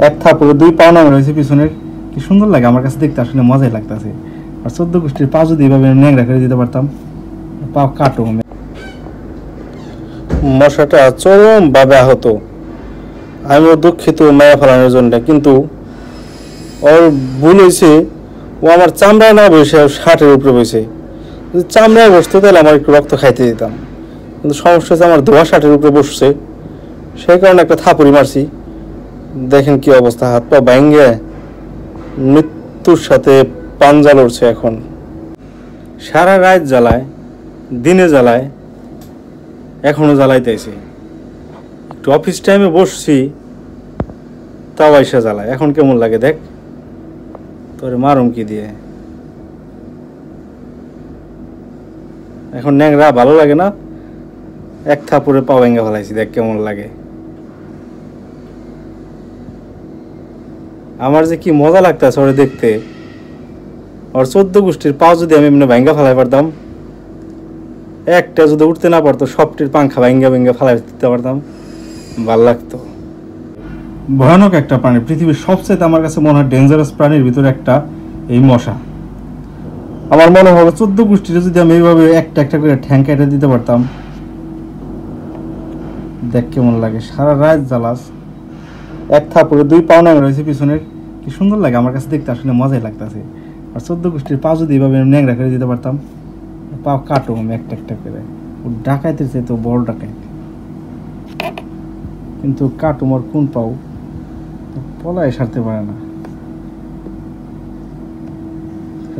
এক থাপড়ে 2 পা নামে রয়েছে পিছনের, কি সুন্দর লাগে আমার কাছে দেখতে, আসলে মজাই লাগতেছে। আর 14 গোষ্ঠীর পা যদি এইভাবে ন্যাংরা করে দিতে পারতাম, পা কাটো। মশাটা চরম ভাবে আহত, আমিও দুঃখিত মায়া ফেলানোর জন্য, কিন্তু ওর ভুল হয়েছে, ও আমার চামড়ায় না বসে শার্টের উপরে বসে। যদি চামড়ায় বসতো তাহলে আমার একটু রক্ত খাইতে দিতাম, কিন্তু সমস্যা হচ্ছে আমার ধোয়া শার্টের উপরে বসছে, সেই কারণে একটা থাপড়ি মারছি। দেখেন কি অবস্থা, হাত পা ভাঙ্গে মৃত্যুর সাথে পাঞ্জা লড়ছে। এখন সারা রাত জ্বালায়, দিনে জ্বালায়, এখনো জ্বালাইতেছে। একটু অফিস টাইমে বসছি, তাও আইসা জ্বালায়। এখন কেমন লাগে দেখ, তোরে মারুম কি দিয়ে। এখন ন্যাংরা ভালো লাগে না, এক থাপড়ে পা ভেঙে ফেলাইছি, দেখ কেমন লাগে। আমার যে কি মজা লাগতেছে ওরে দেখতে। ওর 14 গোষ্ঠীর পা যদি আমি এমনি ভাঙ্গা ফেলাই পারতাম, একটা যদি উঠতে না পারতো, সবটির পাংখা ভাঙ্গা ভাঙ্গা ফেলাই দিতে পারতাম, ভাল লাগতো। ভয়ানক একটা প্রাণী, পৃথিবীর সবচেয়ে আমার কাছে মনে হয় ডেঞ্জারাস প্রাণীর ভিতরে একটা এই মশা। আমার মনে হবে 14 গোষ্ঠীর যদি আমি এইভাবে একটা একটা করে ঠ্যাং কেটে দিতে পারতাম, দেখ কেমন লাগে। সারা রাত জ্বালাস, এক থাপড়ে 2 পা নামে রয়েছে পিছনের, কি সুন্দর লাগে আমার কাছে দেখতে, আসলে মজাই লাগতেছে। আর 14 গোষ্ঠীর পা যদি এইভাবে ন্যাংরা করে দিতে পারতাম, পা কাটো আমি একটা একটা করে। ও ডাকাইতে চাই তো বড় ডাকাইত, কিন্তু কাটো মোর কোন পাও পলাই সারতে পারে না।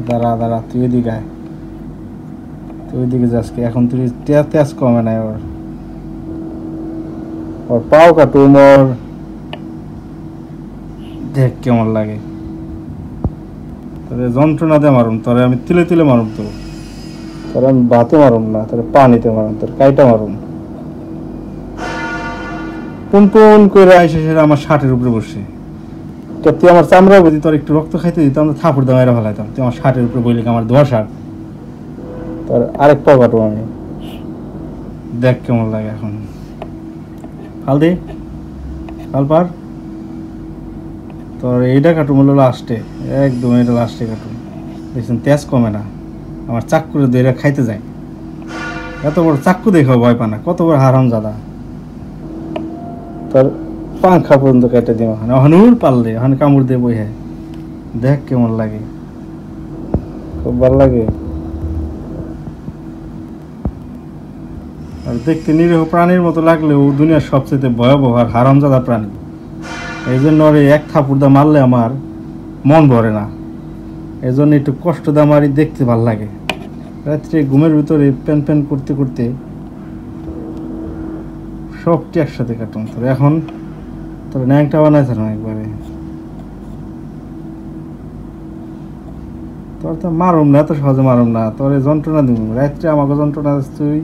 দাঁড়া দাঁড়া, তুই এদিকে আয়, তুই ওইদিকে যাস কি? এখন তুই তেজ কমে নাই ওর, ওর পাও কাটো মোর, দেখ কেমন লাগে। তোরে যন্ত্রণা দিয়ে মারুম, তোরে আমি তিলে তিলে মারুম, তোরে আমি বাতে মারুম না, তোরে পানিতে মারুম, তোর কাইটা মারুম। পুন পুন করে আইসে সেটা আমার শার্টের উপরে বসে। তুই আমার চামড়া বুঝি, তোর একটু রক্ত খাইতে দিতাম, থাপড় দাম এরা ফেলাইতাম। তুই আমার শার্টের উপরে বইলে আমার ধোয়া শার্ট, তোর আরেক পা কাটো আমি, দেখ কেমন লাগে। এখন ফাল দে, ফাল পার, তোর এইটা কাটুম হলো লাস্টে, একদম এটা লাস্টে কাটুম। দেখছেন তেজ কমে না, আমার চাক্কুরে দিয়ে খাইতে যায়। এত বড় চাক্কু দেখো ভয় পা না, কত বড় হারাম জাদা। তোর পাংখা পর্যন্ত কেটে দিব, হনুর পারলে ওখানে কামড় দিয়ে বই, হ্যাঁ দেখ কেমন লাগে, খুব ভালো লাগে। আর দেখতে নিরীহ প্রাণীর মতো লাগলেও দুনিয়ার সবচেয়ে ভয়াবহ আর হারামজাদা প্রাণী। এই জন্য ওর এক থাপড় দা মারলে আমার মন ভরে না, এই জন্য একটু কষ্ট দা মারি, দেখতে ভাল লাগে। রাত্রে ঘুমের ভিতরে প্যান প্যান করতে করতে সবটি একসাথে কাটুন। তোর এখন তোর ন্যাংটা বানাইছে না একবারে, তোর তো মারুম না, এত সহজে মারুম না, তোর যন্ত্রণা দিব রাত্রে, আমাকে যন্ত্রণা তুই,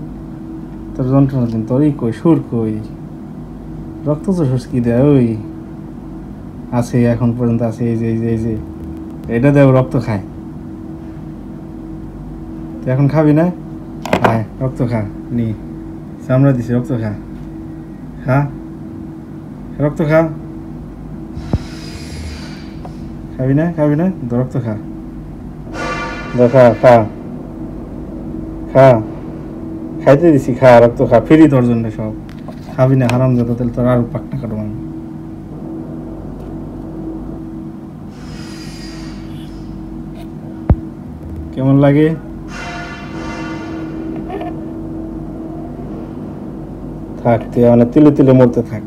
তোর যন্ত্রণা দিন, তোরই কই সুর কই, রক্ত চোষ কি দেয় ওই আছে এখন পর্যন্ত আছে, এই যে এই যে এই যে এটা দেও রক্ত খায়। তুই এখন খাবি না, আয় রক্ত খা, নি চামড়া দিছি, রক্ত খা, খা রক্ত খা, খাবি না খাবি না, রক্ত খা, খা খা খা, খাইতে দিছি, খা রক্ত খা, ফ্রি তোর জন্য সব। খাবি না হারাম যত, তাহলে তোর আর পাকনা কাটো আমি। কেমন লাগে? থাক, তুই মানে তিলে তিলে মরতে থাক।